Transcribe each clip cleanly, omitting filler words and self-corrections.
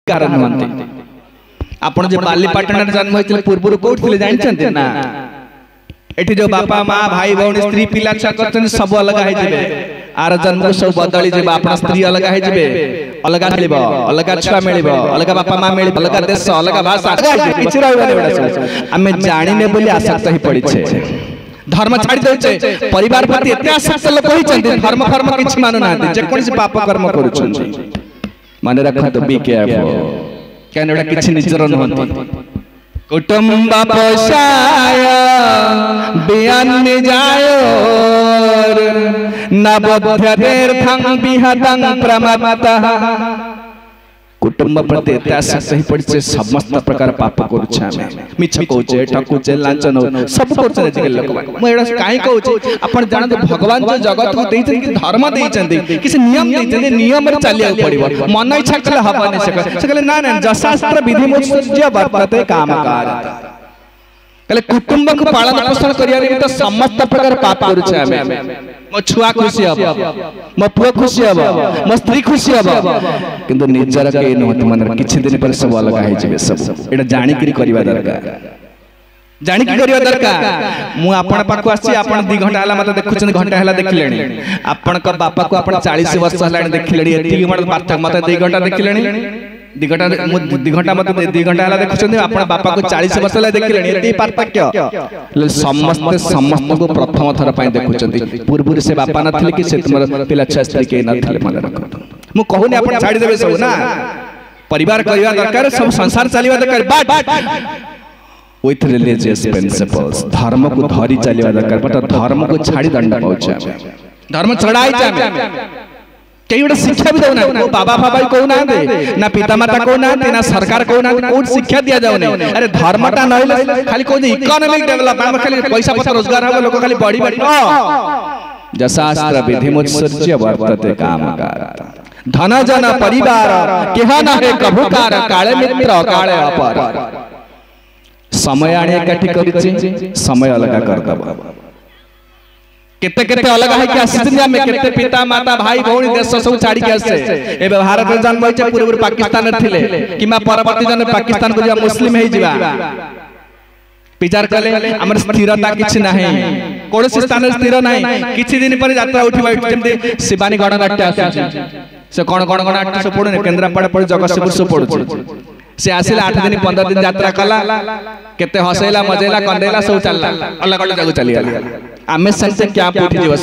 कारण नुहंती आपण जे बालीपाटन जन्म होइतिले पूर्व कोठ थिले जानछन्ते ना एठी जो बापा मां भाई भौणी स्त्री पिला छा करछन सब अलग है जिबे आर जन्म को सब बदली जेबा आपन स्त्री अलग है जिबे अलग मिलबो अलग छुआ मिलबो अलग बापा मां मिलबो अलग देश अलग भाषा किछ रहबे बडा हमें जानिने बोली आसक्त ही पड़ी छे धर्म छाड़ी देछे परिवार प्रति एते आसक्त लोक होई छन्ते धर्म कर्म किछ मानु नाते जे कोनसी पाप कर्म करूछन माने रखत बी केयरफुल केनडा किछ निजर नहंती कुटुंब पोषाय बियान निजायो नबोध्यतीर्थं विहतं प्रमत्तः कुटुंब प्रति आसक्त ही पड़े समस्त प्रकार पाप करुछे मिछ कहूचे ठकुचे लांचन सब करछे जे लोक म एडा काई कहूचे आपण जानत भगवान जो जगत को देइछन कि धर्म देइछन किसी नियम देइछन नियम रे चलिया पड़िबो मन इच्छा कले हबने से कहले ना ना जशास्त्र विधि मुत्सर्ज्य वर्तते कामकारता कहले कुटुंब को पालन पोषण करिया रे तो समस्त प्रकार पाप करुछे हमें मो छुआ खुशी हबो मो पुआ खुशी हबो मो स्त्री खुशी हबो किंतु निजर के नहत मन किछि दिन पर सब अलग है जेबे सब एटा जानि करी करबा दरकार जानि की करबा दरकार मु आपण पाखु आसी आपण 2 घंटा हला मते देखुछन घंटा हला देखिलेनी आपण को बापा को आपण 40 वर्ष हलानी देखिलेनी एती मते मते 2 घंटा देखिलेनी 2 घंटा मत 2 घंटा हला देखुछन आपण बापा को 40 वर्ष हला देखिलेनी एती पार्थक्य समस्त को प्रथम थर पई देखुछन पूर्व से बापा नथिले कि से तुमर पिला छ स्त्री के नथिले मन रखत मु कहूनी आपण छाडी देबे सब ना परिवार करबा दरकार सब संसार चलीबा दरकार बट विथ रिलीजियस प्रिंसिपल्स धर्म को धरी चलीबा दरकार बट धर्म को छाडी दंड पाउछ धर्म छड़ाई जामे कई गोटे शिक्षा भी दौना बाबा बाबा कहूना ना पिता माता कहूना ना सरकार कहूना कोड शिक्षा दिया जाउने अरे धर्मटा नहिले खाली कोन इकोनॉमिक डेवलपमेंट खाली पैसा पत्र रोजगार हो लोक खाली बड़ी बड़ी जशास्त्र विधि मुत्सर्ज्य वर्तते कामकारता धन जन परिवार केहा ना है कभुकार काले मित्र काले अपर समय आने काठी करिछि समय अलग कर दबा केते केते अलग है कि आसिन में केते पिता माता भाई भौणी देश सब छाड़ी के आसे ए भारत में जन्म होइछे पूर्व पाकिस्तान थिले किमा परवर्ती जन पाकिस्तान को जा मुस्लिम हे जिबा विचार कले हमर स्थिरता किछ नाही कोनोसी स्थान स्थिर नाही किछि दिन पर यात्रा उठिबा जेमते शिवानी गणनाट्य आसे से कोन नाट्य से पडने केंद्रापड़ा पड़ जगतसिंहपुर से पडुछ से आसिला 8 दिन 15 दिन यात्रा कला केते हसेला मजेला कंडेला सब चलला अलग अलग जगह चली गेला आमे संसे क्या उठी जीव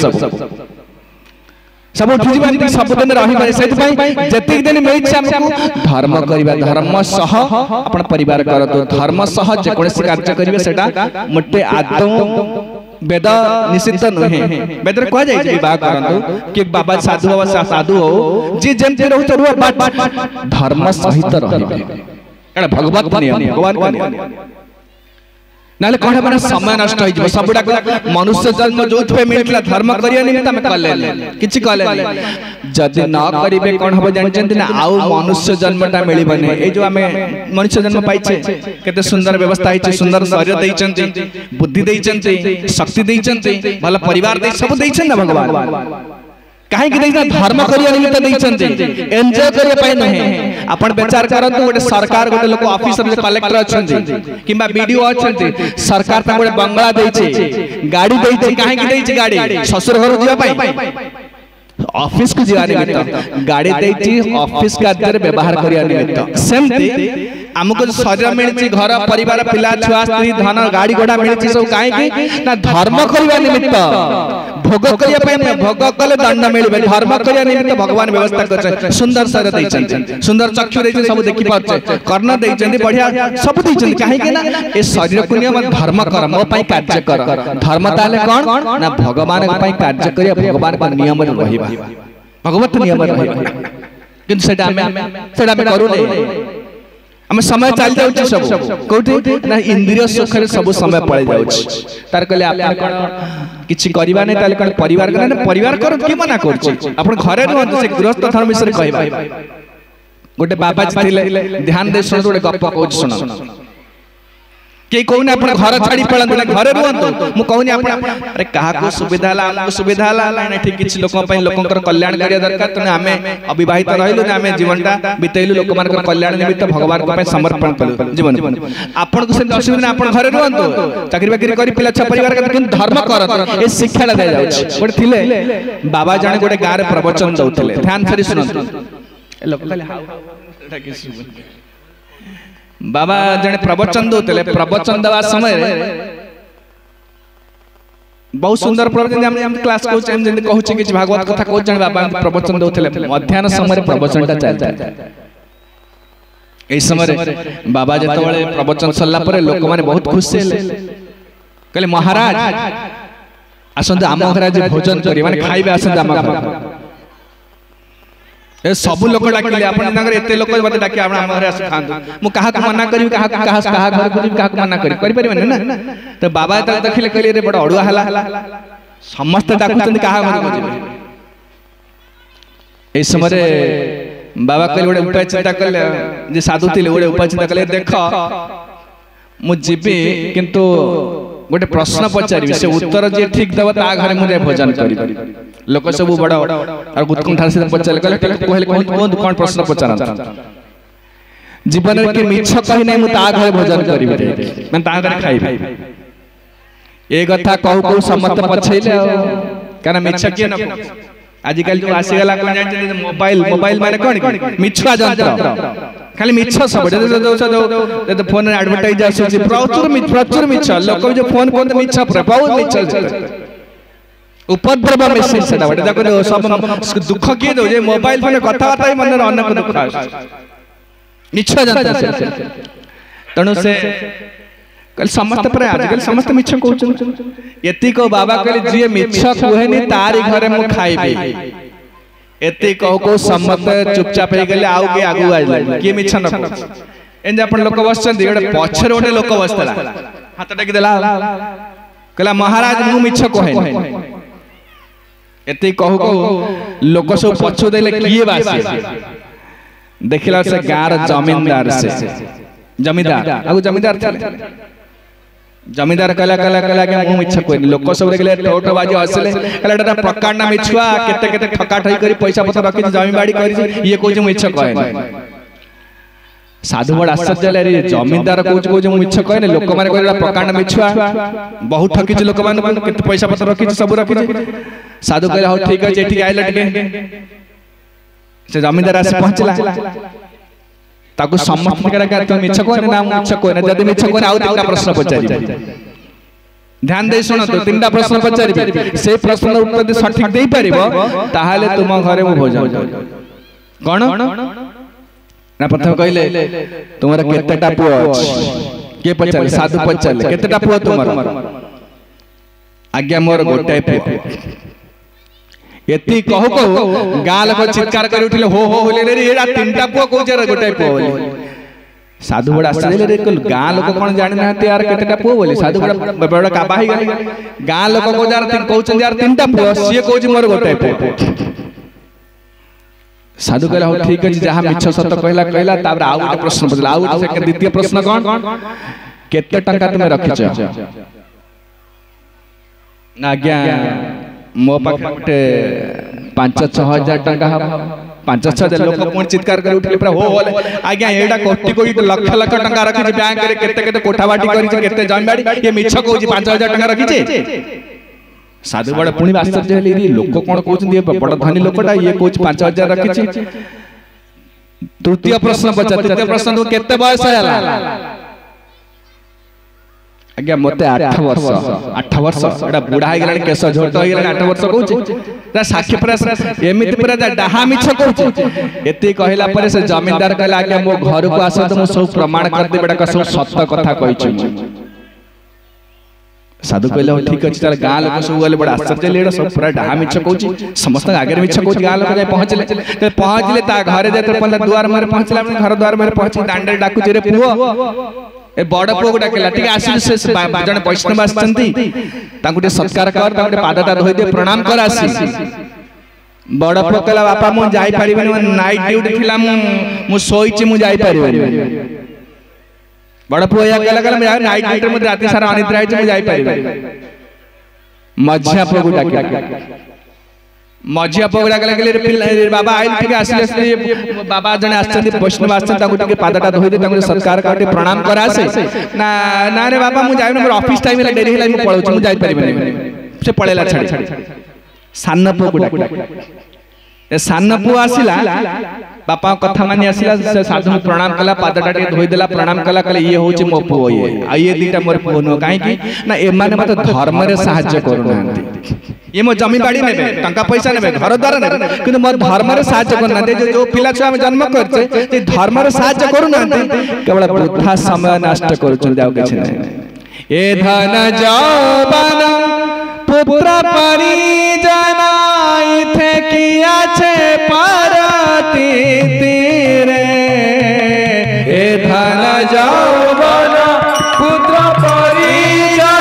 सब उठी जीव सब दिन रही पारे सेति पई जति दिन मिलछ हमको धर्म करिबा धर्म सह अपन परिवार करतो धर्म सह जे कोनसी कार्य करिवे सेटा मोटे आदौ वेद निषिद्ध नहे वेद रे कह जाय विवाह करंतु कि बाबा साधु बाबा साधु हो जे जेमते रहू तो रुआ धर्म सहित रहिबे एटा भगवत नियम भगवान का नियम नाले कोन माने समय नष्ट होई जबो सबडा मनुष्य जन्म जोथ पे मिलला धर्म करिया निमित्त हम कले किछि कले जदि न करिवे कोन हबो जानचंती ना आउ मनुष्य जन्मटा मिलिबने ए जो हमें मनुष्य जन्म पाइछे केते सुंदर व्यवस्था हिचे सुंदर शरीर दैचंती बुद्धि दैचंती शक्ति दैचंती भला परिवार दै सब दैछन ना भगवान काहे कि दैना धर्म करिया निमित्त दैचंती एन्जॉय करिया पाए नहे आपण विचार करंतु गोटे सरकार गोटे लोक ऑफिसर जे कलेक्टर अछंती किबा बीडीओ अछंती सरकार ता गोटे बंगला दैछे गाड़ी दैछे काहे कि दैछे गाड़ी ससुर घर जिया पाई ऑफिस को जिया निमित्त गाड़ी दैछी ऑफिस कार्य व्यवहार करिया निमित्त सेमती हमको शरीर मिलची घर परिवार पिला छुआ स्त्री धन गाड़ी घोड़ा मिलची सब काहे कि ना धर्म करिया निमित्त भोग करिया पे भोग कले दंड मिलबे धर्म करिया निमित्त भगवान व्यवस्था करछे सुंदर शरीर दैछन सुंदर चक्षु दैछन सब देखि पाछे कर्ण दैछन बढ़िया सब दैछन काहे कि ना ए शरीर को नियम धर्म कर मो पई कार्य कर धर्म ताले कोन ना भगवान पई कार्य करिया भगवान का नियम रे रहिबा भगवत नियम रे रहिबा किंतु सेटा में करू नै हम समय चल जाउछ सब कोठी ना इंद्रिय सुख रे सब समय पळे जाउछ तार कहले आपण कोन किछि करिबा नै ताले कोन परिवार करन परिवार कर कि मना करछ आपण घरे रहन से गृहस्थ धर्म विषय कहबा गोटे बाबा थिले ध्यान दे सुन गोटे गप्प कहू सुन के कहूनी आप घर छाड़ी पड़ाते ना घरे रुहतु मु कहूनी अरे क्या सुविधा आमको सुविधा है ठीक किसी लोकर कल्याण करिया दरकार तेना आम अविवाहित रहिलु आम जीवनटा बितेलु लोक कल्याण निमित्त भगवान समर्पण कलु जीवन आपको से असुविधा आप घरे रुहतु चाकरी बाकरी कर पिला छुआ परिवार धर्म कर ये शिक्षा दी जाए गोटे थिले बाबा जने गोटे गाँव में प्रवचन दौले ध्यान से शुणु बाबा जने प्रवचन दौले प्रवचन देवा समय बहुत सुंदर प्रवचन क्लास कहूँ कि भागवत कथा कहूँ जन बाबा प्रवचन दौले मध्याह्न समय प्रवचन चलता यही समय बाबा जो प्रवचन सरला लोक मैंने बहुत खुशी कहले महाराज आसते आम घर आज भोजन करें माने खाइबे आसते आम घर ए सब लोक डाकिले आपन नगर एते लोक मते डाकी आपण आम घर आस खांदु मु कहा को मना करी कहा घर को कहा को मना करी करि परिबे ना तो बाबा त देखिले कहले रे बड़ अडुआ हला समस्त डाकुचंदी कहा घर को जेबे ए समय बाबा कहले गोटे उपाय चिंता कले जे साधु थिले गोटे उपाय चिंता कले देख मु जीबी किंतु गोटे प्रश्न पचारि से उत्तर जे ठीक देव ता घरे मुझे भोजन करी लोक सब बड़ और उत्कंठा से पचारे कहले कौन प्रश्न पचार जीवन के मिछ कहि नै मु ता घरे भोजन करी मैं ता घरे खाइबे ए कथा कहू कहू समत पछैले कारण मिछ के न आजिकल जो आसीगला कोन जानि मोबाइल माने कोन मिछुआ जंत्र खाली मिछ सब जो फोन एडवर्टाइज आसे प्रचुर मिछ लोक जो फोन को मिछ बहुत मिछ उपद्रव मेसेज से बटे देखो सब दुख किए दो जे मोबाइल फोन कथा बाता ही मन अनेक दुख मिछ जंत्र तणु से कल समस्त पर आजकल समस्त मिछ कहउछन एति को बाबा कहले जे मिछ कहनी तारी घरे मु खाइबे एति कहू को सम्मत चुपचाप हे गेले आउ के आगु आइले के मिछ न एन जे अपन लोक बसचंदी गोटे पछर गोटे लोक बसतला हाथ टेक देला कहला महाराज मु मिछ कहे एति कहू को लोक सब पछु देले किए बासी देखिला से गार जमींदार से जमींदार आगु जमींदार थे जमींदार कला के मु मिछ कोइ लोक सब गेले टोट बाजी हसले कला डा प्रकार ना मिछुआ केते केते ठका ठई करी पैसा पत्र रखि जमी बाड़ी करी ये कोइ मिछ कहै साधु बड़ आश्चर्य रे जमींदार कोइ मिछ कहै लोक माने कहला प्रकार ना मिछुआ बहुत ठकी लोक माने केते पैसा पत्र रखि सब रखि साधु कहला हो ठीक है जेठी आइला टिके से जमींदार आसे पहुंचला ताकू समस्त करा तुम मिछ कोने ना मिछ कोने जदि मिछ कोने आउ तीनटा प्रश्न पचारि ध्यान दे सुनो तो तीनटा प्रश्न पचारि से प्रश्न उत्तर दे सठिक देई परिबो ताहाले तुम घरे मु भोजन कोन ना प्रथम कहले तुम्हारा केतेटा पुओ के पचारि साधु पचारि केतेटा पुओ तुम्हारा आज्ञा मोर गोटाए पुओ एति कहू कहू गाँ लोक चित्कार कर उठिले हो होले रे एरा तीनटा पुओ कहू जे गोटाए पुओ बोली साधु बड़ा आश्चर्य रे गाँ लोक कोन जानि ना यार केतेटा पुओ बोली साधु बड़ा बड़ा काबा ही गले गाँ लोक को जार तीन कहउछन यार तीनटा पुओ सिए कहू मोर गोटाए पुओ साधु कहला हो ठीक अछि जहा मिछ सत कहला तापर आउ गोटे प्रश्न पछला आउ द्वितीय प्रश्न कोन केते टंका तुमे रखिछ ना आज्ञा मो पाखे गोटे 5-6 हजार टंका हम 5-6 हजार लोक कोन चित्कार कर उठले पूरा हो आज्ञा एडा कोटी कोटी लाख लाख टंका रखि बैंक रे केते केते कोठाबाटी करि केते जमीबाड़ी ये मिछ कहूची 5000 टंका रखिछे साधु बड़ पुणी आश्चर्य हेली रे लोक कोन कहउछन ये बड़ धनी लोकटा ये कहूच 5000 रखिछे तृतीय प्रश्न पचा तृतीय प्रश्न तो केते बयस हैला आज्ञा मते 8 वर्ष एडा बुढ़ा हे गेलानी केस झोट हे गेलानी 8 वर्ष कहउछ साक्षी पर एमिति पर डाहा मिछ कहउछ एते कहला पर से जमींदार कहला आज्ञा मो घर को आस त मो सब प्रमाण कर दे बेटा सब सत्य कथा कहिछि साधु कहला ठीक अछि तार गाँ लोक सब गले बड़ा आश्चर्य लेडा सब पूरा डाहा मिछ कहउछ समस्त आगे मिछ कहउछ गाँ लोक जाय पहुंचले ता घरे जाते पहला द्वार मारे पहुंचला घर द्वार मारे पहुंची दांडे डाकु रे पुओ ए बड़ पुओ डाकेला ठीक आसी से जने वैष्णव आछंती तांको ते सत्कार कर तांको पादटा धोई दे प्रणाम कर आसी बड़ पुओ कहला बापा मु जाई परिबेनी नाइट ड्यूटी थिला मु सोइची मु जाई परिबेनी बड़ पुआ या कहला कहला मैं नाइट ड्यूटी में रात सारा अनिद्रा है मैं जाई परिबे मझिया पुआ को डाके मझिया पगड़ा गले बाबा आइल टिके आसिले बाबा जने आछन वैष्णव आछन ताको टिके पादटा धोई दे ताको सत्कार करके प्रणाम करा से ना ना रे बाबा मु जाय मोर ऑफिस टाइम ला डेरी हला मु पळौ मु जाय परिबे से पळेला छाड़ी सान्न पो गुडा ए सान्न पो आसिला बापा कथा मानी आसिला से साधु प्रणाम कला पादटा टिके धोई देला प्रणाम कला कले ये होची मो पो ये दीटा मोर पो न काहे की ना ए माने मत धर्म रे सहाय्य करूनांती ये मो जमी बाड़ी नेबे टंका पैसा नेबे घर द्वार नेबे किंतु मो धर्म रे सहाय्य करना दे जो पिला छुआ में जन्म करछे ते धर्म रे सहाय्य करूना केवल वृथा समय नष्ट करू जाओ किछ नै ए धन जौवन पुत्र परिजना इथे किया छे परती तीरे ए धन जौवन पुत्र परिजना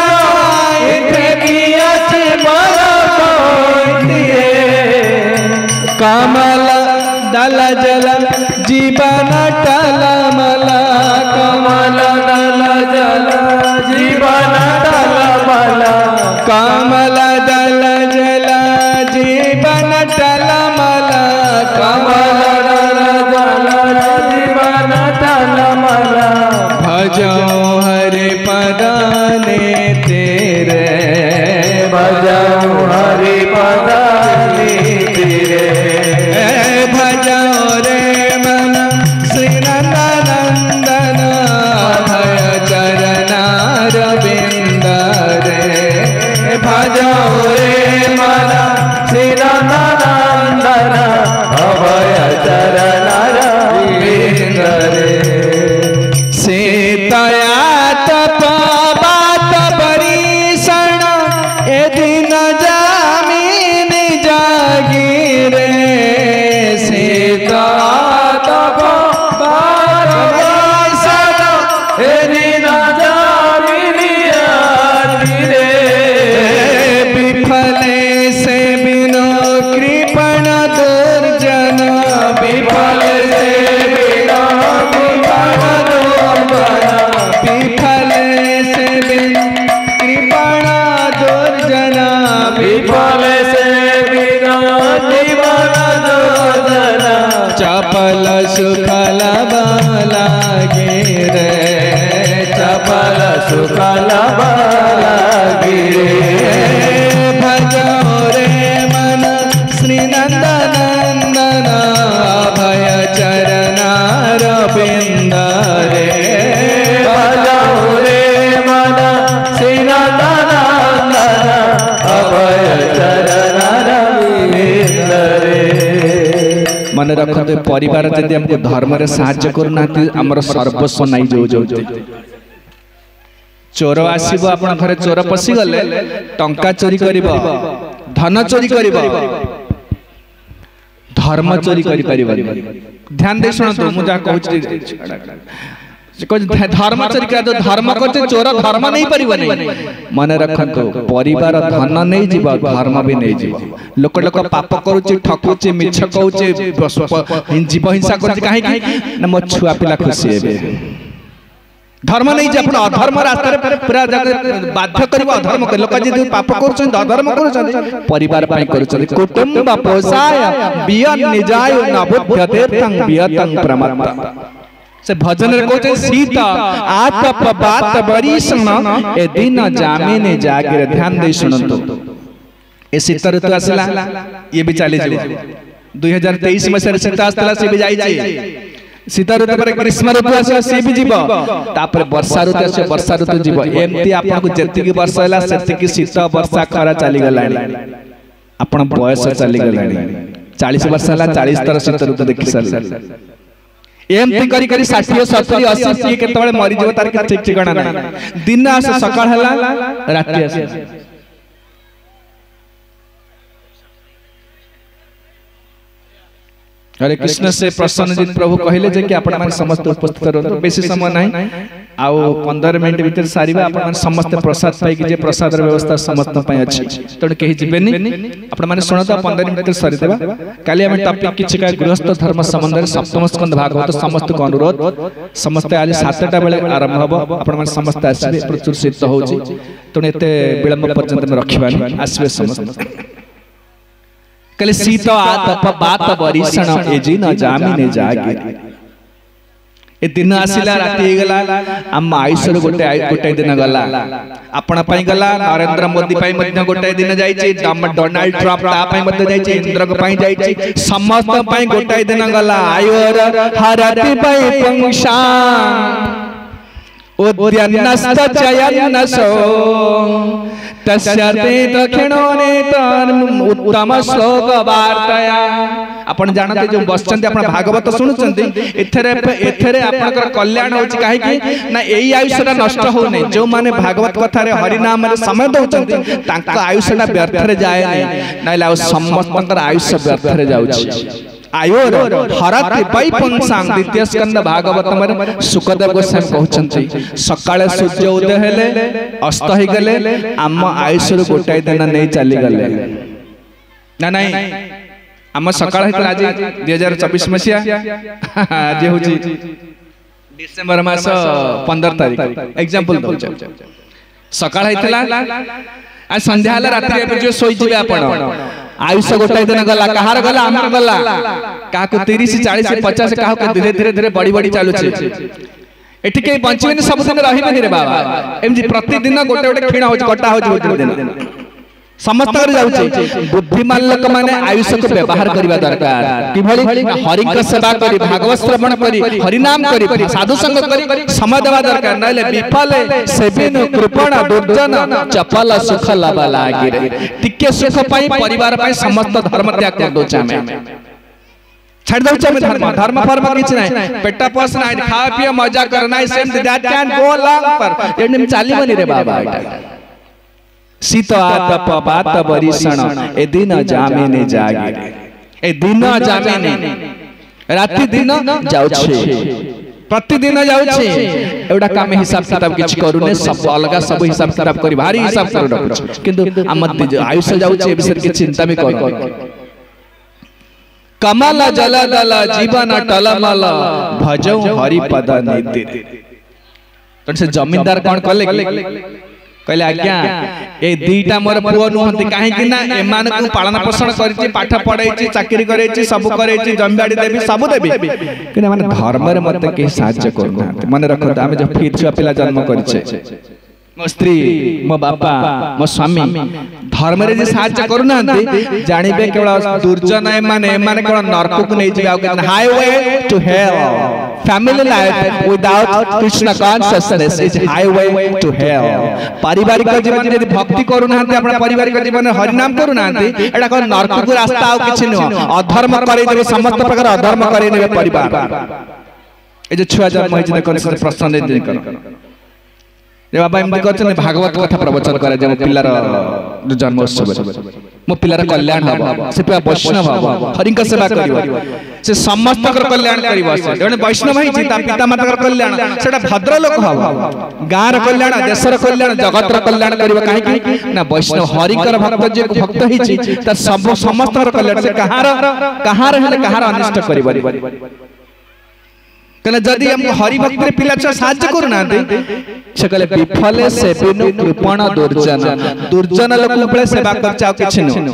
इथे किया छे कमल दल जल जीवन टलमल कमल दल जल जीवन टलमल कमल दल जल जीवन टलमल कमल दल जल जीवन टलमल भजो हरि पदाने तेरे भजो हरि पदाने भजो रे मन श्री नंदन अभय चरणार बिंद रे भजो रे मन श्री नंदन अभय चरणार बिंद रे सीतया तपबात परिसण ए दिन जामिन जागीरे सीता तपबात परिसण ए दिन जामिन जागीरे विफले से बिनो कृपण दुर्जन विफल से बिनो कृपण विफल से बिन कृपण दुर्जन विफल से बिना जीवन दुर्जन चपल सुखल बाला गिरे चपल सुखल बाला गिरे भजो रे मन श्री नंदन अभय चरणार बिंद रे भजो रे मन श्री नंदन अभय चरणार बिंद रे मन रखते परिवार जदि हमको धर्म रे सहाय्य करूना हमर सर्वस्व नहीं जो चोर आसीबो आपण घरे चोर पसी गले टंका चोरी करिवो धन चोरी करिवो धर्म चोरी करि परिबो ध्यान दे सुनतो मु जा कहू धर्म चोरी कर दो धर्म करते चोर धर्म नहीं परिबो नहीं मन रखतो परिवार धन नहीं जीव धर्म भी नहीं जीव लोक लोक पाप करूचे ठकुचे मिछ कहूचे जीव हिंसा करते काहे की न मो छुआ पिला खुशी हेबे धर्म नहीं जे अपन अधर्म रास्ता रे पूरा बाध्य करबो अधर्म कर लोक जे पाप करूछन अधर्म करूछन परिवार पई करूछन कुटुंब पोषाय बियन निजाय नबुद्ध तीर्थं बियतं प्रमत्त से भजन रे कहते सीता आतप बात बड़ी सुन ए दिन जामिन जागिर ध्यान दे सुनतो ए शीत ऋतु आसला ये भी चली जीव 2023 में से शीत आसला से भी जाई जाई शीत ऋतु पर ग्रीष्म ऋतु आसे से भी जीव तापर वर्षा ऋतु आसे वर्षा ऋतु जीव एमती आपन को जति की वर्षा होला सेति की शीत वर्षा खरा चली गलानी आपन बयस चली गलानी 40 वर्ष होला 40 तरह शीत ऋतु देखि साल एमती करी करी 60 70 80 सी केतबळे मरि जीव तार के ठीक ठिकाना नाही दिन आसे सकाळ हला राति आसे हरे कृष्ण से प्रसन्न जित प्रभु कहले जे कि आपण माने समस्त उपस्थित रहतो बेसी समय नाही आउ 15 मिनट भीतर सारिबा आपण माने समस्त प्रसाद पाई कि जे प्रसाद र व्यवस्था समस्त पय अछि तण केहि जिबेनी आपण माने सुनता 15 मिनट भीतर सारि देबा काली हम टॉपिक किछ का गृहस्थ धर्म संबंध रे सप्तम स्कंद भागवत समस्त को अनुरोध समस्त आज 7टा बेले आरंभ हबो आपण माने समस्त आसीबे प्रचुर शीत होउची तण एते विलंब पर्यंत में रखिबानी आसीबे समस्त कले शीत आतप बात बरिसण एजी न जामिने जागे ए दिन आसिला राति गला हम आयुषर गोटे दिन गला आपण पई गला नरेंद्र मोदी पई मध्य गोटे दिन जाई छी डोनाल्ड ट्रम्प ता पई मध्य जाई छी इंद्रक पई जाई छी समस्त पई गोटे दिन गला आयोर हरति पई पंक्षा उद्यानस्त चयनसो तस्यते दक्षिणोने उत्तम श्लोक वार्तया आपण जानते जो बसचंती आपण भागवत सुनुचंती एथरे आपनकर कल्याण होची काहे कि ना एई आयुषटा नष्ट हो नै जो माने भागवत कथा रे हरि नाम रे समय दउचंती तांका आयुषटा व्यर्थ रे जाय नै नाइला समस्तकर आयुष व्यर्थ रे जाउची आयोर हरति पई पंसांग द्वितीय स्कंद भागवत में सुखदेव गोस्वामी कहउचंती सकाळे सूर्य उदय हेले अस्त हो गले आम आयुष गोटाई दिन नहीं चली गले ना नहीं आम सकाळ हेतला आज 2024 मसिया आज होची डिसेंबर मास 15 तारिख एग्जांपल दउ सकाळ हेतला आज संध्या हला रात्रि जो सोई जिवे आपण आयुष गोटाई दिन गला कहार गला हमर गला का को 30 40 50 का को धीरे धीरे बड़ी बड़ी चालू छे एठी के बंचिबे सब दिन रहिबे रे बाबा एमजी प्रतिदिन गोटे गोटे खिणा हो कटा हो गोटे दिन समस्त कर जाउछे बुद्धिमान लोक माने आयुष को व्यवहार करबा दरकार कि भली हरि का सेवा करी भागवत श्रवण करी हरि नाम करी साधु संग करी समय देवा दरकार नले विफल सेबिन कृपण दुर्जन चपल सुख लाबा लागी रे टिके सुख पाई परिवार पाई समस्त धर्म त्याग कर दो चामे छाड़ दो चामे धर्म फर्म किछ नै पेटा पोस नै खा पिए मजा करना same that can go long पर एंड चाली बनी रे बाबा शीत आतप बात बरिसण ए दिन जामिने जागे ए दिन जामिने राति दिन जाउछे प्रतिदिन जाउछे एडा काम हिसाब किताब किछ करूने सब अलगा सब हिसाब किताब करी भारी हिसाब कर रखछ किंतु हम आयुष जाउछे ए विषय के चिंता भी कर कमल जल दल जीवन टलमल भजौ हरि पद नीति तन से जमींदार कोन कले कहले आज्ञा ए दीटा मोर पुओ नुहंती काहे कि ना एमान को पालन पोषण करछि पाठ पढाइछि चाकरी करैछि सब करैछि जमीदारी देबी सब देबी कि माने धर्म रे मते के साहाय्य करना मन रखत आमे जो फिर छुआ पिला जन्म करछे मो स्त्री मो बापा मो स्वामी धर्म रे जे साहाय्य करूना जानिबे केवल दुर्जन एमाने केवल नरक को नै जिया highway to hell family life without Krishna consciousness is highway to hell पारिवारिक जीवन यदि भक्ति करूना अपना पारिवारिक जीवन हरि नाम करूना एटा को नरक को रास्ता आ किछ न अधर्म करै देबे समस्त प्रकार अधर्म करै नेबे परिवार ए जे छुआ जन्म होई जे कोन प्रश्न दे कर जे बाबा एमती करछन भागवत कथा प्रवचन करे जे पिल्लार जन्मोत्सव मो पिल्लार कल्याण हबो से पिया वैष्णव हबो हरि का सेवा करिवो से समस्त कर कल्याण करिवो से जने वैष्णव है चिता पिता माता कर कल्याण सेटा भद्र लोक हबो गार कल्याण देशर कल्याण जगतर कल्याण करिवो काहे कि ना वैष्णव हरि कर भक्त जे भक्त है छि त सब समस्त कर कल्याण से कहार हेले कहार अनिष्ट करिवो कहले जदि हम हरि भक्त रे पिला छ साहाय्य करूना से कहले विफले से बिनु कृपण दुर्जन लोक उपले सेवा कर चाउ किछ न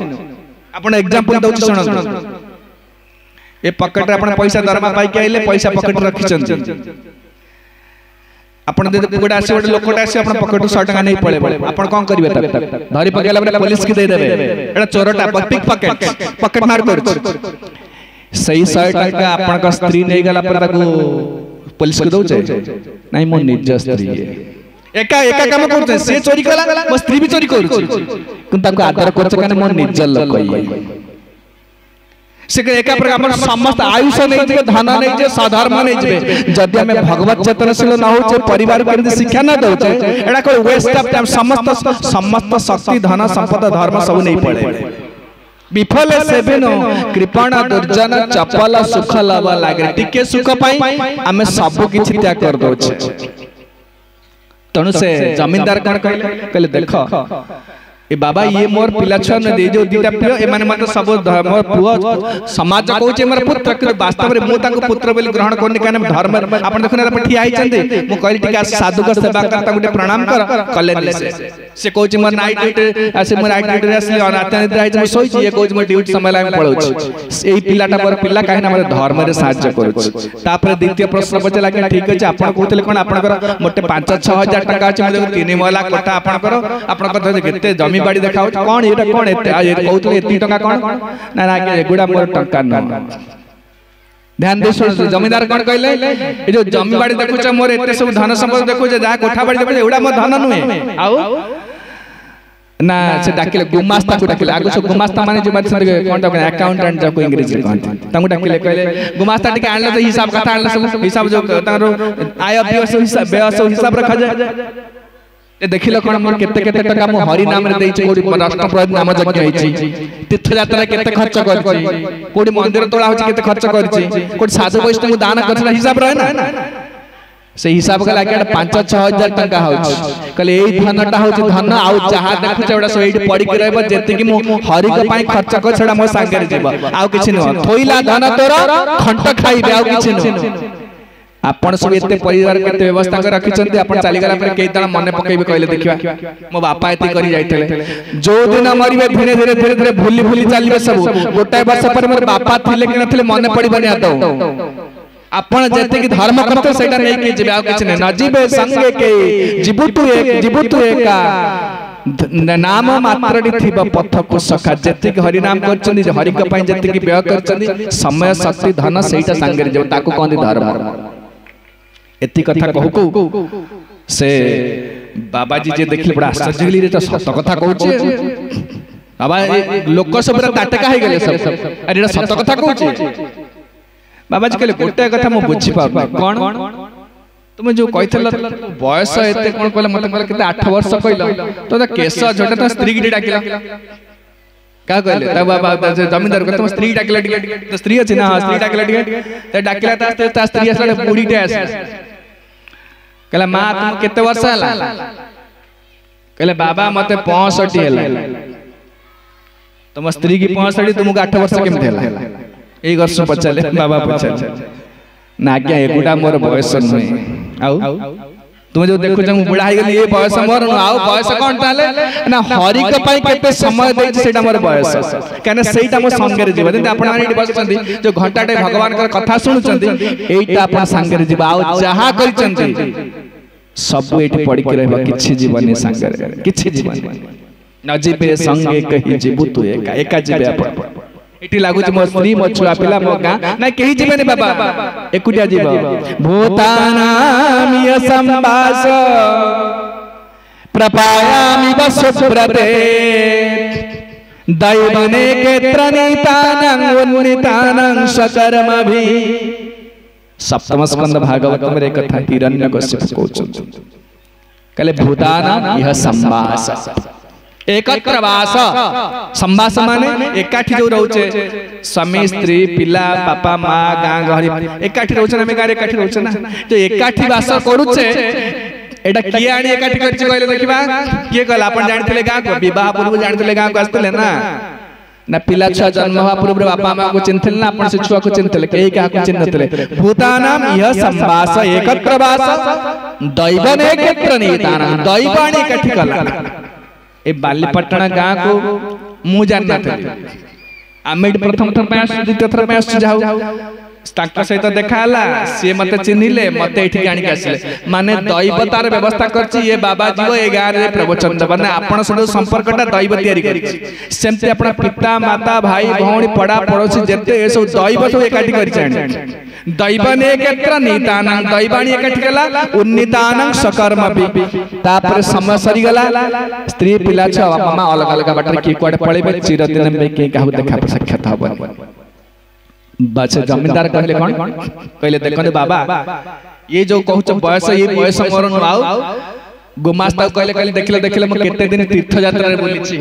आपण एग्जांपल दउ सुन ए पॉकेट रे आपण पैसा दरमा पाई के आइले पैसा पॉकेट रखि छन आपण दे पुगडा आसी ओडे लोकटा आसी आपण पॉकेट 100 टका नै पळे आपण कोन करिवे तक धरि पकेला बले पुलिस के दे देबे एटा चोरटा पिक पॉकेट मार कर सही 100 टका आपण का स्त्री नै गला पर ताको पुलिस के दउचे नै मो निज स्त्री एका काम करते से चोरी कला मो स्त्री भी चोरी करू किंतु ताको आदर करछ कने मो निज लोक से एका प्रकार अपन समस्त आयुष नै जे धन नै जे साधारण नै जे जदि हम भगवत चेतनशील न होचे परिवार के शिक्षा न दउचे एडा को वेस्ट ऑफ टाइम समस्त शक्ति धन संपदा धर्म सब नै पड़े विफल सेबिनो कृपण दुर्जन चपल सुख लाभ लागे टिके सुख पाई आमे सब किछि त्याग कर दोछे तेणु से जमींदार कौन कहले देख ए बाबा ये मोर पिला छुआ ने दे जो दीटा पियो ए माने मत सब मोर पुओ समाज कहूचे मोर पुत्र कि वास्तव रे मु ताको पुत्र बोली ग्रहण करनी काने धर्म आपण देखुना आपण ठिया आइ चंदे मु कहली टिका साधु को सेवा करता गुटे प्रणाम कर कले से कहूचे मोर नाइट ड्यूटी आसे मोर नाइट ड्यूटी असली रात निद्रा आइ सोई छी ये कहूचे मोर ड्यूटी समय लाइन पळौछ एई पिलाटा मोर पिला काहे ना मोर धर्म रे सहाय्य करूछ तापर द्वितीय प्रश्न पचला कि ठीक अछि आपण कहतले कोन आपण कर मोटे 5-6 हजार टका अछि मु 3 महला कोठा आपण कर आपण कथि केते जमी बाड़ी देखाउ कोन एटा कोन एते कहतले एती टका कोन ना ना एगुडा मोर टका न ध्यान दे सुन जमींदार कोन कहले ए जो जमी बाड़ी देखुछ मोर एते सब धन संपत्ति देखुछ जा कोठा बाड़ी देखुछ एउडा मोर धन नुहे आउ ना से डाकिले गुमास्ता को डाकिले आगु से गुमास्ता माने जो बात संगे कोन डाकिले अकाउंटेंट जो इंग्लिश रे कहते तांगु डाकिले कहले गुमास्ता टिके आनले तो हिसाब कथा आनले सब हिसाब जो तारो आय व्यय हिसाब रखा जाए ए देखिलो कोन मोर केते केते टका मो हरि नाम रे देई छै कोडी राष्ट्रप्रद नाम यज्ञ होई छै तीर्थ यात्रा केते खर्च करछि कोडी मंदिर तोला होछि केते खर्च करछि कोडी साधु वैष्णव दान करछि हिसाब रहे ना से हिसाब के लागे 5-6 हजार टका होछि कहले एई धनटा होछि धन आउ जहा देखु छेडा सो एठी पड़ी के रहबो जेते कि मो हरि के पई खर्च कर छडा मो संगे जेबो आउ किछि न थोइला धन तोरा खंट खाइबे आउ किछि न आपण सब एते परिवार केते व्यवस्था कर रखि चंती आपण चाली गला पर केई तना मने पकेबे कहले देखिबा मो बापा एते करी जाइतले जो दिन मरिबे धीरे धीरे भूली भूली चालिबे सब गोटाय वर्ष पर मोर बापा थिले कि नथिले मने पड़िबनी आदौ आपण जेते कि धर्म करते सेटा नै कि जेबे आ किछ नै न जीवे संगे के जीवु तू एका नाम मात्रडी थिबा पथ को सखा जेते कि हरि नाम करचंदी जे हरि के पई जेते कि व्यय करचंदी समय शक्ति धन सेटा संगे जे ताको कोन धर्म एती कथा कहू को से बाबाजी जे देखले बड़ा आश्चर्य रे तो सत कथा कहूचे बाबा लोक सब ताटका हे गेले सब अरे एटा सत कथा कहूचे बाबाजी कहले गोटे कथा मो बुझी पाबे कोन तुम जो कहितल बयस एते कोन कहले मते कहले केते 8 वर्ष कहलो तो केस झटा तो स्त्री की डाकिला का कहले त बाबा जमींदार को तुम स्त्री डाकिला तो स्त्री अछि ना स्त्री डाकिला त डाकिला त स्त्री असले बूढ़ी टे आस कहले मां तुम केते वर्ष हला कहले बाबा मते 65 हला तुम स्त्री की 65 तुमको 8 वर्ष केम थेला एई वर्ष पचाले बाबा पचाले ना आज्ञा एगुडा मोर बयस नै आउ तुम जो देखो जम बुढ़ा हे गेली ए बयस मोर आउ बयस कोन ताले ना हरि के पई केते समय देइ सेटा मोर बयस कने सेटा मो संगे रे जीव देते आपण माने बसचंदी जो घंटाटे भगवान कर कथा सुनुचंदी एटा आपण संगे रे जीव आउ जहा करिचंदी सब एठी पड़ी के रहबा किछि जीवन संगे रे किछि जीवन न जीवे संगे कहि जीवु तू एका जीवे आपण एटी लागु छ मो स्त्री मो छुआ पिला मो गा ना केही जीवने बाबा एकुटिया जीव भूतानाम य संवास प्रपायामि वसुप्रते दैवने केत्रनीतानं उन्नीतानं सकर्मभि सप्तम स्कंद भागवत में एक कथा हिरण्यकशिपु कहउछ कहले भूतानाम य संवास एकत्र वास संवास माने एकाठी जो रहउचे स्वामी स्त्री पिला पापा मां गां गहरी एकाठी रहउचे हम गारे एकाठी रहउचे ना तो एकाठी वास करूचे एटा किए आनी एकाठी करछि कहले देखिबा के कहला आपण जानथिले गां को विवाह पूर्व जानथिले गां को आस्तले ना पिला छुआ जन्म हुआ पूर्व बापा मां को चिन्हथिले ना आपण से छुआ को चिन्हथिले केही का को चिन्हथिले भूतानाम यह संवास एकत्र वास दैवन एकत्र नीतानां दैवाणी एकाठी कला ए बालीपटना गां को मु जानना थे आमे प्रथम थर में द्वितीय थर में जाऊ ताका सहित देखाला से मते चिन्हिले मते एठी गाणी के आसिले माने दैवतार व्यवस्था करछि ये बाबा जीव ए गां रे प्रवचन दबने आपण सब संपर्कटा दैव तयारी करछि सेमते आपण पिता माता भाई भौणी पड़ा पड़ोसी जते ए सब दैव सब एकाठी करछि दैवने केत्र नीतानां दैवाणी एकाठी कला उन्नीतानां सकर्मभि तापर समय सरी गला स्त्री पिला छ बापा मां अलग अलग बाटर की कोड पळेबे चिरदिन में के काहु देखा साक्षात हबन बाचे जमींदार कहले कोन कहले देखन बाबा ये जो कहू बयस ये बयस मोर आउ गुमास्ता कहले कहले देखले म केते दिन तीर्थ यात्रा रे बोलिछि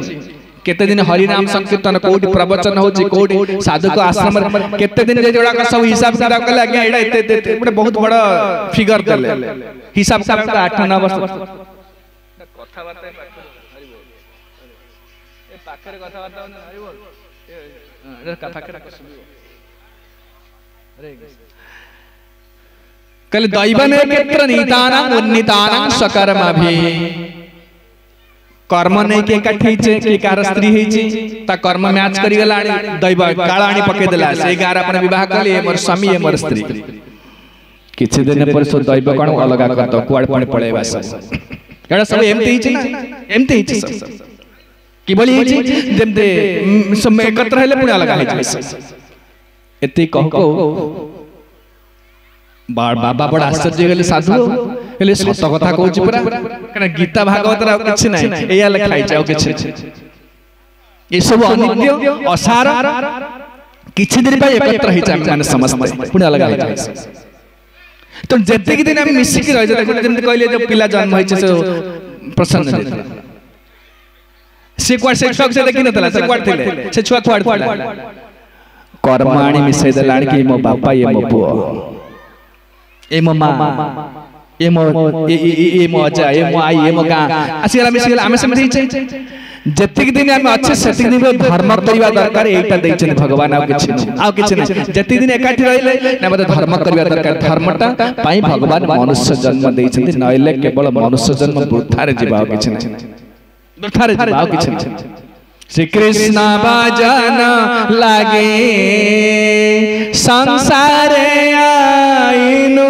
केते दिन हरि नाम संकीर्तन कोडी प्रवचन होछि कोडी साधु को आश्रम केते दिन जे जोड़ा का सब हिसाब किताब कले आज्ञा एडा एते बहुत बड़ा फिगर देले हिसाब किताब 8-9 वर्ष ପାଖରେ କଥାବାର୍ତ୍ତା कहले दैवने क्षेत्र नीतानां उन्नीतानां सकर्मभि कर्म नहीं के काठी छे के कार स्त्री हेची ता कर्म मैच करी गलाणी दैव कालाणी पके देला से गार अपन विवाह कले मोर स्वामी मोर स्त्री किछि दिन पर सो दैव कोन अलगा कर दो कुआड पानी पळेबा सब एडा सब एमते हिची ना एमते हिची सब की बोली हिची जेमते सब एकत्र हेले पुणी अलगा हिची एते कहको बाबा बड़ा आश्चर्य गले साधु हेले सत कथा कहूची पुरा कना गीता भागवत रा किछि नै एया लिखाइ जाउ किछि ए सब अनित्य असार किछि दिन पर एकत्र हिचा माने समस्त पुणी अलग हिचा तो जते कि दिन हम मिसी कि रह देखो जेम कहले जो पिला जन्म होइछ से प्रसन्न दे से क्वाड से छक से देखि नतला से क्वाड थिले से छुआ क्वाड कर्माणी मिसै दलाण कि मो बापा ये मो पुओ ए मो मां ए मो अजा ए मो आई ए मो गा आसिला मिसिला आमे सम दैछे जतिक दिन हम अच्छे सेतिक दिन धर्म करबा दरकार एटा दैछन भगवान आ किछि नै जतिक दिन एकाठी रहिले ना मते धर्म करबा दरकार धर्मटा पाई भगवान मनुष्य जन्म दैछन नइले केवल मनुष्य जन्म वृथारे जीवा किछि नै वृथारे जीवा किछि नै श्री कृष्ण भजन लागे संसारे आइनु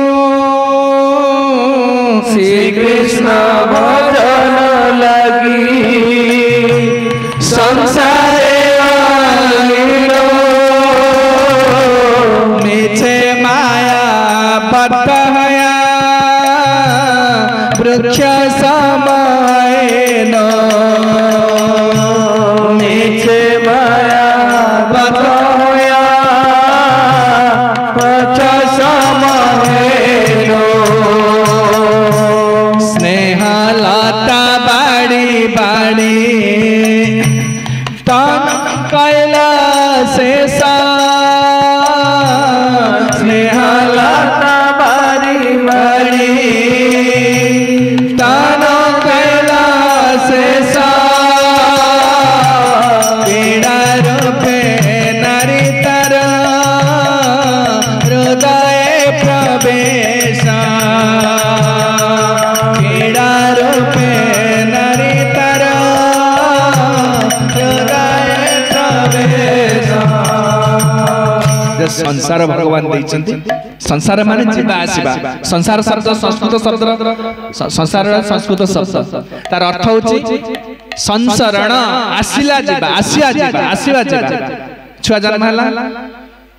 श्री कृष्ण भजन लागी संसारे आइनु मिछे माया बद्ध हया वृक्ष समायन मिछे माया बद्ध हया वृक्ष समायन स्नेह लता बाड़ी बाड़ी तन कैलासे स्नेह लता बाड़ी बाड़ी तन कैलासे पीड़ा रूपे नारी तर हृदय प्रवेश पीड़ा रूपे नारी तर संसार भगवान दैछन्ति संसार माने जीवा आसीबा संसार शब्द संस्कृत शब्द संसार संस्कृत शब्द तार अर्थ होची संसरण आसीला जीवा आसिया जीवा आसीबा जीवा छुआ जन्म हला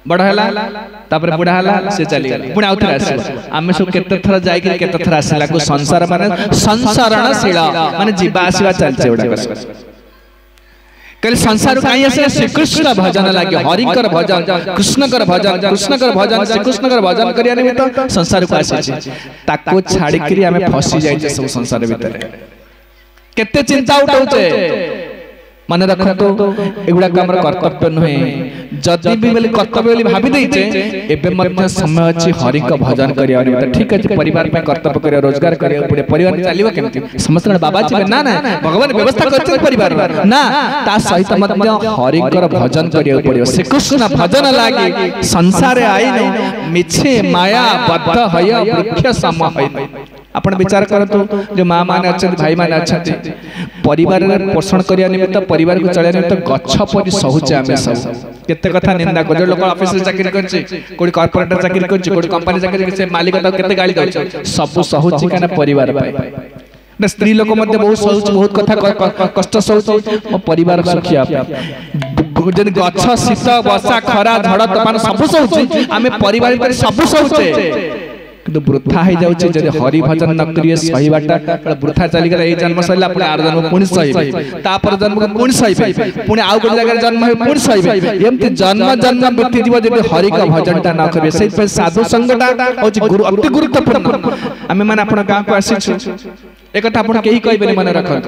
बड़ हला तापर बुढ़ा हला से चली गला पुणी आउथरा आसीबा आमे सब केते थरा जाई कि केते थरा आसीला को संसार माने संसरणशील माने जीवा आसीबा चलचे ओडा कल संसार काई आसे श्री कृष्ण भजन लागे हरिकर भजन कृष्णकर भजन कृष्णकर भजन श्री कृष्णकर भजन करिया निमित्त संसार को आसे ताको छाड़ी करी हमें फसी जाय सब संसार भीतर केते चिंता उठाउचे मन रखतो एगुडा हमर कर्तव्य नहे जदि भी बोली कर्तव्य बोली भाबी दैचे एबे मध्य समय अछि हरि का भजन करिया निमित्त ठीक अछि परिवार पे कर्तव्य करिया रोजगार करिया पड़े परिवार चलिबो केमति समस्त बाबा छी ना ना भगवान व्यवस्था करछन परिवार ना ता सहित मध्य हरि का भजन करिया पड़ियो श्री कृष्ण भजन लागी संसार आइनो मिछे माया बद्ध हय वृक्ष सम हय आपण विचार करतो जो मां माने अछन भाई माने अछन परिवार पोषण करिया निमित्त परिवार को चलिया निमित्त गच्छ परि सहुचे आमे सब केते कथा निंदा कर लोक ऑफिस रे चाकरी करछि कोडी कॉर्पोरेट चाकरी करछि कोडी कंपनी चाकरी से मालिक त केते गाली दउछ सब सहुची काना परिवार पाए ना स्त्री लोक मध्ये बहुत सहुची बहुत कथा कष्ट सहुची परिवार सुखिया जन गच्छ शीत वर्षा खरा झड़ तूफान सब सहुची आमे परिवार पर सब सहुचे किंतु वृथा हो जाउछि जदि हरि भजन न करिए सहीबाटा वृथा चली गला ए जन्म सहिला पुणी आर जन्म पुणी सहीबे तापर जन्म पुणी सहीबे पुणी आउ गोटे जगह जन्म हो पुणी सहीबे एमति जन्म जन्म बीती जीव जदि हरि का भजनटा न करिए सेहि पे साधु संगटा होछि गुरु अति गुरुत्वपूर्ण आमे माने आपण गां को आसीछु एक कथा आपण केही कहबेनी मन रखन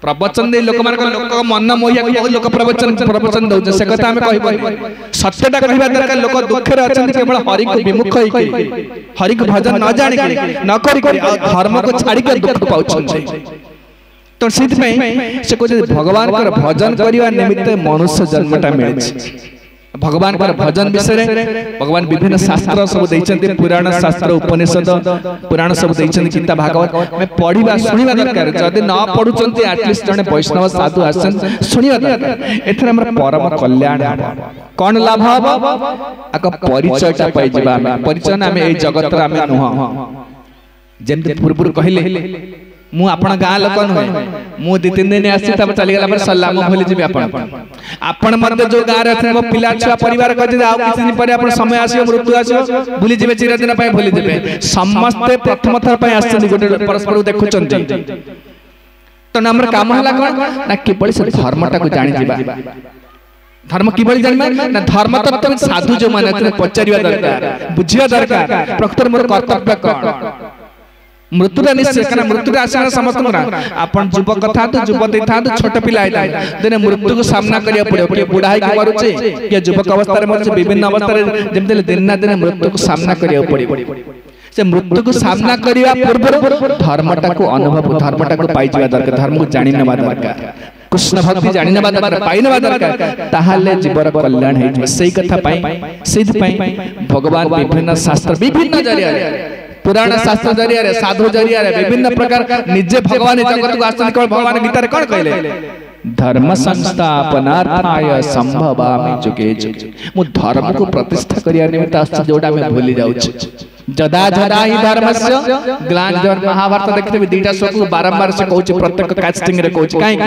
प्रवचन दे लोक मान लोक मन मोहिया को लोक प्रवचन दउछ से कथा हमें कहबो सत्यटा कहबा दरकार लोक दुख रे अछन केवल हरि को विमुख होई के हरि को भजन न जानि के न करि के धर्म को छाड़ी के दुख पाउछन तो से भगवान भजन करने निमित्त मनुष्य जन्मटा मिले भगवान भजन विषय भगवान विभिन्न शास्त्र सब देइछन्ते पुराण शास्त्र उपनिषद पुराण सब देइछन्ते गीता भागवत में पढ़िबा सुनिबा दरकार जदि न पढुचन्ते एटलिस्ट जने वैष्णव साधु आसन सुनिबा दरकार एथरे हमर परम कल्याण कोन लाभ हबो आक परिचयटा पाइ जिबा हम परिचय ना हम ए जगत रा हम नुह जेमते पूर्व कहले मु आपण गाँ लोक नुहे मु 2-3 दिन आसी तब चली गला पर सल्ला मु भूली जिबे आपण मते जो गाँ रे मो पिला छुआ परिवार कह जे आ किछि दिन पर आपण समय आसीयो मृत्यु आसीयो भूली जिबे चिर दिन पय भूली जिबे समस्त प्रथम थर पय आछन गोटे परस्पर देखुचंती तो हमर काम हला कोन ना केवल से धर्मटा को जानि जिबा धर्म किबळी जानिबा ना धर्म तत्व साधु जो माने पचारिबा दरकार बुझिया दरकार प्रकृतर मोर कर्तव्य कोन मृत्युटा निश्चय कारण मृत्युटा आसना समस्त आपण युवक था तो युवती था तो छोट पिला दिन मृत्यु को सामना करिया पड़े के बुढ़ा के मरुचे के युवक अवस्था रे मरुचे विभिन्न अवस्था रे जेमते दिन ना दिन मृत्यु को सामना करिया पड़े से मृत्यु को सामना करिया पूर्व धर्मटा को अनुभव धर्मटा को पाइ जिबा दरकार धर्म को जानि नेबा दरकार कृष्ण भक्ति जानि नेबा दरकार पाइ नेबा दरकार ताहाले जीवर कल्याण हे सेही कथा पाइ सेहि पाइ भगवान विभिन्न शास्त्र विभिन्न जरिया पुराण शास्त्र जरिया रे साधु जरिया रे विभिन्न प्रकार निजे भगवान जगत को आसन केवल भगवान गीता रे कोन कहले धर्म संस्थापनार्थाय संभवामि जुगे जुगे मु धर्म को प्रतिष्ठा करिया निमित्त आछ जोडा में भूली जाउ छी जदा जदा ही धर्मस्य ग्लानि महाभारत देखते दुईटा श्लोक बारंबार से कहूँ प्रत्येक कास्टिंग रे कहूँ कहीं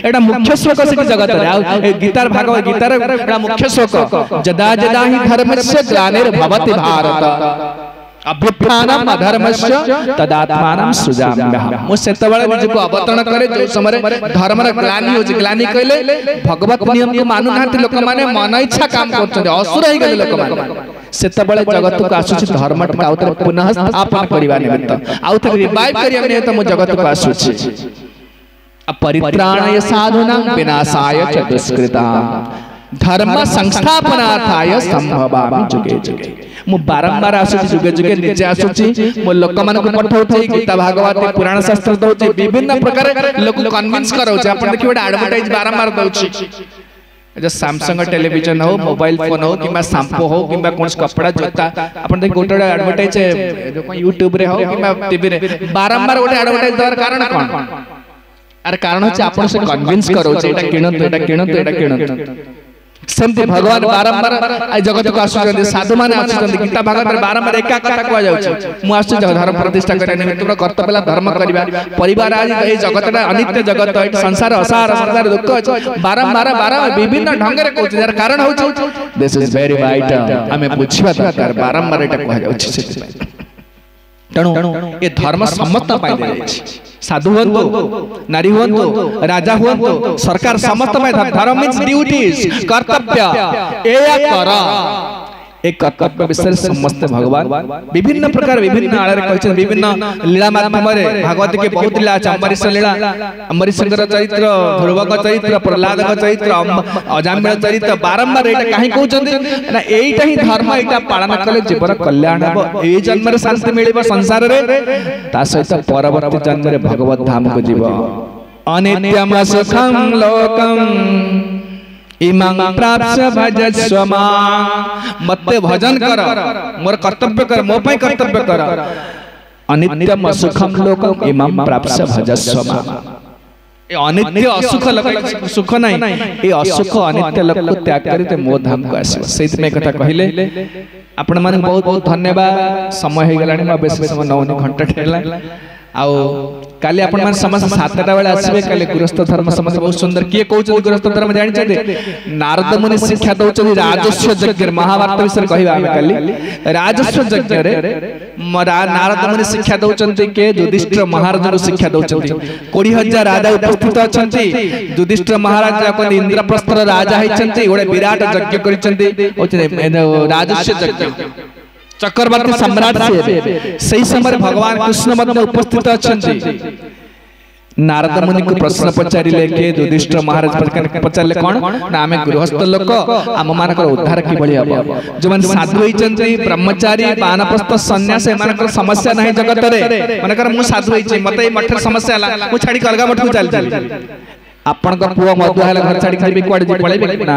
एटा मुख्य श्लोक से जगत रे गीतार भागवत गीतार एटा मुख्य श्लोक जदा जदा ही धर्मस्य ग्लानिर्भवति भारत अभ्युत्थानम अधर्मस्य तदात्मानं सृजाम्यहम् मु सेतबेले निजको अवतरण करे जो समय धर्म रे ग्लानि होची ग्लानि कहले भगवत नियम को मानु नांति लोक माने मन इच्छा काम करछन असुर ही गेले लोक माने सेतबेले जगत को आसुची धर्म का उतर पुनः स्थापन करिवा निमित्त आउतर रिवाइव करिया निमित्त मु जगत को आसुची अपरित्राणाय साधूनां विनाशाय च दुष्कृतां धर्म संस्थापनार्थाय संभवामि जुगे जुगे मु बारंबार आसुची जुगे जुगे निजे आसुची मो लोक मान को पठौथै गीता भागवत पुराण शास्त्र दउची विभिन्न प्रकार लोक कन्विंस करौची आपण देखि बडा एडवर्टाइज बारंबार दउची जे सैमसंग टेलीविजन हो मोबाइल फोन हो किबा शैम्पू हो किबा कोन कपड़ा जोता आपण देखि गोटे एडवर्टाइज जो कोन YouTube रे हो किबा टीवी रे बारंबार गोटे एडवर्टाइज दर कारण कोन अरे कारण होची आपण से कन्विंस करौची एटा किणत एटा किणत एटा किणत सेमती भगवान बारंबार आ जगत को आसुचंदी साधु माने आसुचंदी गीता भागवत बारंबार एका कथा को जाउछ मु आसु धर्म प्रतिष्ठा करे निमित्त कर्तव्य धर्म करबा परिवार आज ए जगत अनित्य जगत ए संसार असार संसार दुख बारंबार बारंबार विभिन्न ढंग रे कहउछ यार कारण होछ दिस इज वेरी वाइटल हमें बुझिबा दरकार बारंबार एटा कह जाउछ से तणु ए धर्म समस्त पाइ दे साधु हंतु नारी हंतु राजा हंतु सरकार समस्त धर्म मीन्स ड्यूटीज कर्तव्य एया कर एक कर्तव्य विषय समस्त भगवान विभिन्न प्रकार विभिन्न आळे रे कहछन विभिन्न लीला माध्यम रे भागवत के बहुत लीला अम्बरीश लीला अम्बरीश शंकर चरित्र ध्रुव चरित्र प्रहलाद चरित्र अजामिल चरित्र बारंबार एटा काहे कहउछन ना एइटा ही धर्म एटा पालन कले जीवन कल्याण हो ए जन्म रे शांति मिलिबो संसार रे ता सहित परवर्ती जन्म रे भगवत धाम को जीव अनित्यम सुखम लोकम इमं प्राप्स्य भजस्व मां मते भजन कर मोर कर्तव्य कर मो पई कर्तव्य कर अनित्यम असुखम लोकम इमं प्राप्स्य भजस्व मां ए अनित्य असुख लोक सुख नाही ए असुख अनित्य लोक को त्याग करी ते मो धाम को आसी सेत में कथा कहिले आपण माने बहुत बहुत धन्यवाद समय हे गेलानी म बेस समय नौनी घंटा ठेला आउ काली आपण मन समस्त 7टा बेला आसीबे काली गृहस्थ धर्म समस्त बहुत सुंदर किए कहउछ गृहस्थ धर्म जानि छथि नारद मुनि शिक्षा दउछ राजस्व यज्ञ महाभारत विषय कहिबा हम काली राजस्व यज्ञ रे नारद मुनि शिक्षा दउछन्ति के युधिष्ठिर महाराज को शिक्षा दउछन्ति 20000 राजा उपस्थित अछन्ति युधिष्ठिर महाराज को इंद्रप्रस्थ राजा हैछन्ति ओडे विराट यज्ञ करिछन्ति राजस्व यज्ञ चक्रवर्ती सम्राट से सही समय भगवान कृष्ण मध्य उपस्थित अछन्ति नारद मुनि को प्रश्न पचारिले के युधिष्ठिर महाराज पचारे कौन ना आम गृहस्थ लोक आम मान उद्धार किभली हम जो मैंने साधु होती ब्रह्मचारी बानप्रस्थ सन्यास एम समस्या ना जगत में मनकर मुझे साधु होती मत मठ समस्या है मुझे छाड़ी अलग मठ को चलती आपण पुओ मधुआ घर छाड़ी कड़े पड़े ना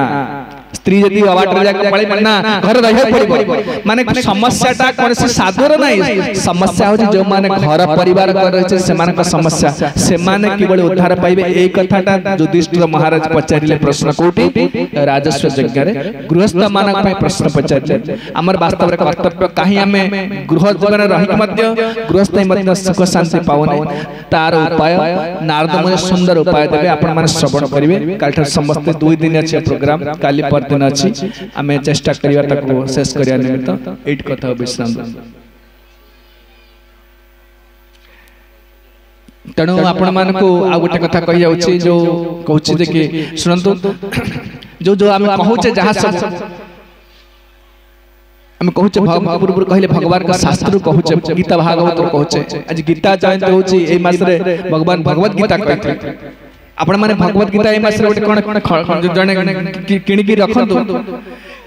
स्त्री जदि अबाटर जाके पड़े ना घर रह पड़ो माने समस्याटा कौन से साधुर नहीं समस्या हो जो माने घर परिवार रही से समस्या से माने केवल उद्धार पाइबे एई कथाटा युधिष्ठिर महाराज पचारिले प्रश्न कोठी राजस्व यज्ञ रे गृहस्थ मानक पय प्रश्न पचारिले हमर वास्तव रे कर्तव्य काहे हमें गृह जीवन रही के मध्य गृहस्थ मध्य सुख शांति पावने तार उपाय नारद मुनि सुंदर उपाय देबे आपण माने श्रवण करिवे काल समस्त 2 दिन अछि प्रोग्राम काली पर दिन अछि आमे चेष्टा करिया तको शेष करिया निमित्त एट कथा विश्राम तेणु आपण मान को आ गोटे कथा कहि जाउछि जो कहउछि जे कि सुनंतु जो जो आमे कहउछे जहा सब हम कहउछे पूर्व कहले भगवान का शास्त्र कहउछे गीता भागवत कहउछे आज गीता जयंती होछि एई मास रे भगवान भगवत गीता कहते आपण माने भगवत गीता एई मास रे गोटे कोन जने किणकी रखंतु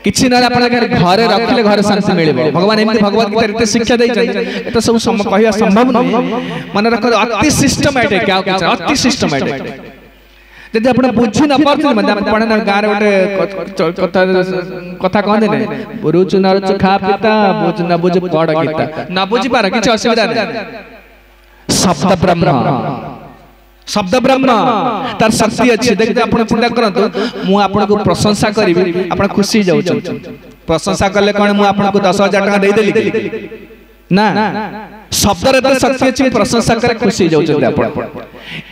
किछि ना आपण घरे रखले घर शांति मिलबो भगवान एमती भगवत गीता रीते शिक्षा दै छै एत सब कहिया संभव नहीं मन रख अति सिस्टमैटिक क्या अति सिस्टमैटिक जदि आपण बुझि न परथि मने आपण न गारे गोटे कथा कथा कहने ने रुच न रुच खा पिता बुझ न बुझ पढ़ गीता न बुझि पार किछ असुविधा नहीं शब्द ब्रह्म शब्द ब्रह्म तार शक्ति अच्छी देखते आप चिंता करंतु मु आपन को प्रशंसा करिवि आपन खुशी जाउ प्रशंसा करले कोन मु आपन को 10,000 टका दे देली ना शब्द रे शक्ति अच्छी प्रशंसा करे खुशी जाउ आपन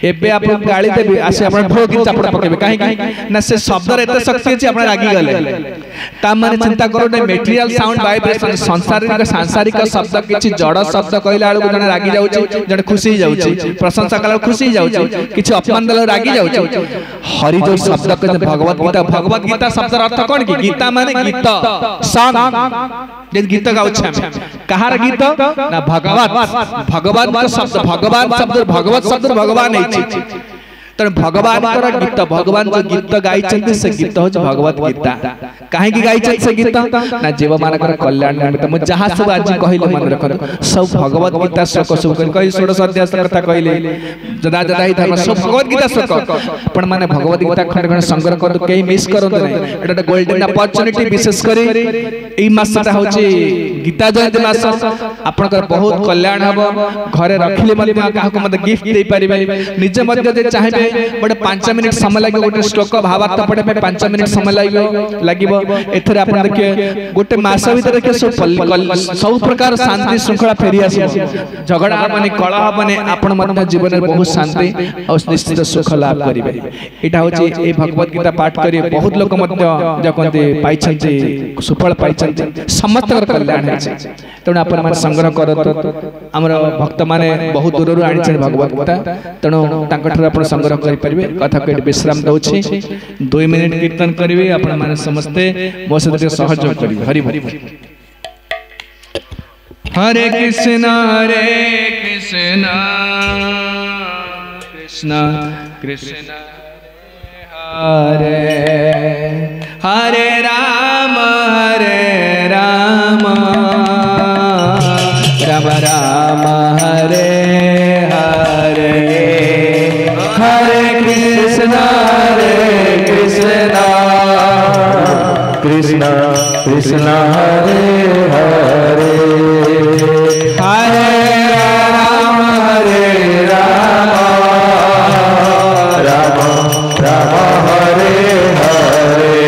एबे आप गाली देबी आसे आपन भोग की चापड़ पकेबे काहे ना से शब्द रे शक्ति अच्छी आपन रागी गले ता माने चिंता करो ने मटेरियल साउंड वाइब्रेशन सांसारिक शब्द किछि जड़ शब्द कहला आलु जने रागी जाउछि जने खुशी जाउछि प्रशंसा कला खुशी जाउछि किछि अपमान दल रागी जाउछि हरि जो शब्द के भगवत गीता शब्द अर्थ कोन की गीता माने गीत सॉन्ग जे गीत गाउछि हम कहार गीत ना भगवान शब्द भगवत शब्द भगवान है तर भगवान गीत भगवान जो गीत गाई से गीत हो भगवत गीता कहीं गाई से गीत ना जीव मान कल्याण निमित्त मु जहाँ सब आज कहले मन रख सब भगवत गीता श्लोक सब कहि 16 अध्याय कथा कहले जदा जदा ही धर्म सब भगवत गीता श्लोक पण माने भगवत गीता खंड खंड संग्रह कर कई मिस करन नै एटा गोल्डन अपॉर्चुनिटी विशेष करी एई मासटा होची गीता जयंती मास आपन बहुत कल्याण हबो घरे रखले मते काहा को मते गिफ्ट दे परिबे निजे मते जे चाहे बड़े 5 मिनट समय लगे गोटे श्लोक भावार्थ पढ़े में 5 मिनट समय लगिबो एथरे आपण देखिए गोटे मास भीतर देखिए सब प्रकार शांति श्रृंखला फेरी आसी झगड़ा हबने कलह हबने आपण मध्य जीवन में बहुत शांति और निश्चित सुख लाभ करिवे एटा होची ए भगवत गीता पाठ करी बहुत लोक मध्य जकंते पाइछन्ते सुफल पाइछन्ते समस्त कल्याण है तेणु आपण मन संग्रह करत हमर भक्त माने बहुत दूर आनी छन भगवत गीता तेणु तांकठर आपण संग्रह करि परिबे कथा के विश्राम दउछि 2 मिनिट कीर्तन करिवे आपण माने समस्ते मो सहित सहयोग करिवे हरि हरि हरे कृष्ण कृष्ण कृष्ण हरे हरे राम राम राम हरे हरे हरे कृष्ण कृष्ण कृष्ण हरे हरे हरे राम राम राम हरे हरे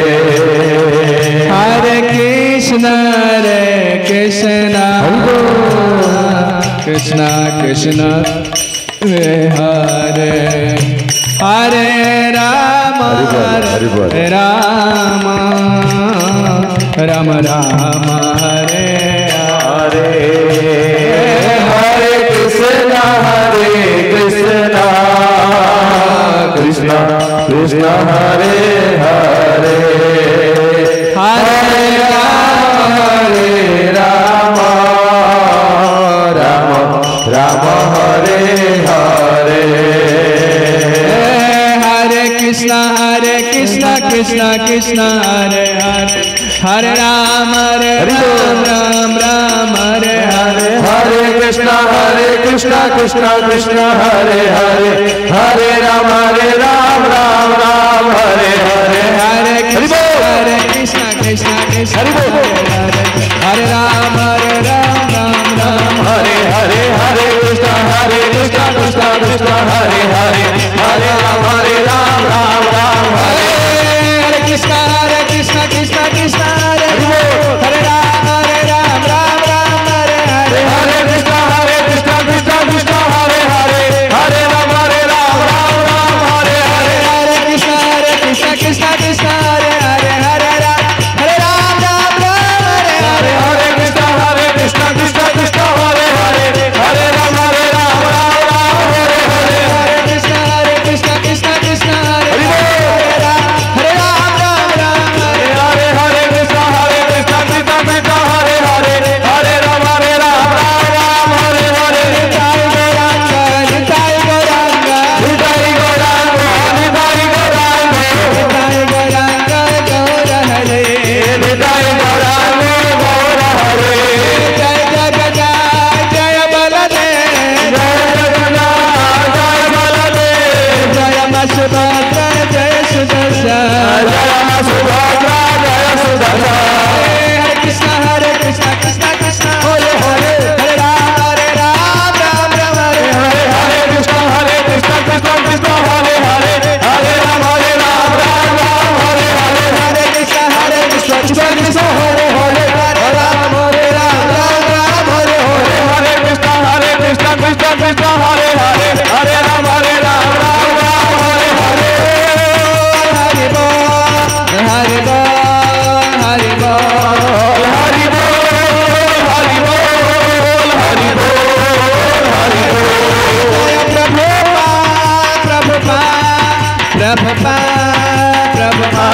हरे कृष्ण कृष्ण कृष्ण हरे हरे राम राम राम हरे हरे हरे कृष्ण कृष्ण कृष्ण हरे हरे हरे राम राम राम हरे हरे कृष्ण कृष्ण कृष्ण हरे हरे हरे राम राम राम हरे हरे हरे कृष्ण कृष्ण कृष्ण हरे हरे हरे राम राम राम हरे हरे हरे कृष्ण कृष्ण कृष्ण हरे राम राम हरे हरे हरे कृष्ण कृष्ण कृष्ण हरे हरे हरे राम राम हरे कृष्ण कृष्ण कृष्ण हरे राम राम हरे हरे हरे कृष्ण कृष्ण कृष्ण हरे हरे हरे राम राम हरे हरे हरे कृष्ण कृष्ण कृष्ण हरे हरे हरे राम राम हरे हरे हरे कृष्ण कृष्ण हरे हरे हरे राम हरे हरे हरे कृष्ण कृष्ण कृष्ण हरे हरे राम हरे हरे हरे कृष्ण कृष्ण कृष्ण हरे हरे हरे राम हरे हरे निताई गौरांग निताई गौरांग निताई गौरांग निताई गौरांग निताई गौरांग गौर हरे निताई गौरांग गौर हरे जय जगन्नाथ जय बलदेव जय जगन्नाथ जय बलदेव जय सुभद्रा जय सुदर्शन जय सुभद्रा जय सुदर्शन हरे कृष्ण कृष्ण हरे हरे राम राम हरे हरे हरे कृष्ण कृष्ण हरे हरे हरे राम हरे हरे कृष्ण कृष्ण हरे हरे राम हरे हरे कृष्ण कृष्ण हरे हरे हरे राम हरे हरि बोल हरि बोल हरि बोल हरि बोल हरि बोल हरि बोल हरि बोल प्रभुपा प्रभुपा प्रभुपा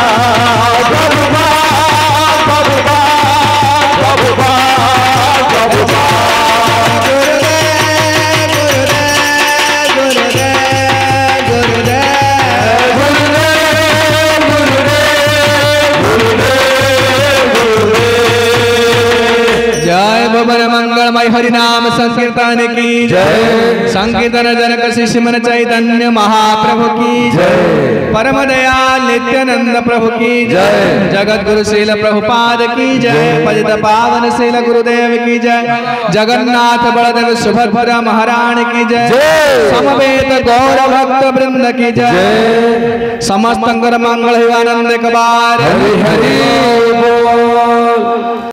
जय भवन मंगलमय हरि नाम संकीर्तन की जय संकीर्तन जनक शिष्य मन चैतन्य महाप्रभु की जय परम दयाल नित्यानंद प्रभु की जय जगत गुरु शील प्रभुपाद की जय पतित पावन शील गुरुदेव की जय जगन्नाथ बलदेव सुभद्रा महारानी की जय समवेत गौर भक्त वृंद की जय समस्त मंगल आनंद कबार हरि हरि बोल।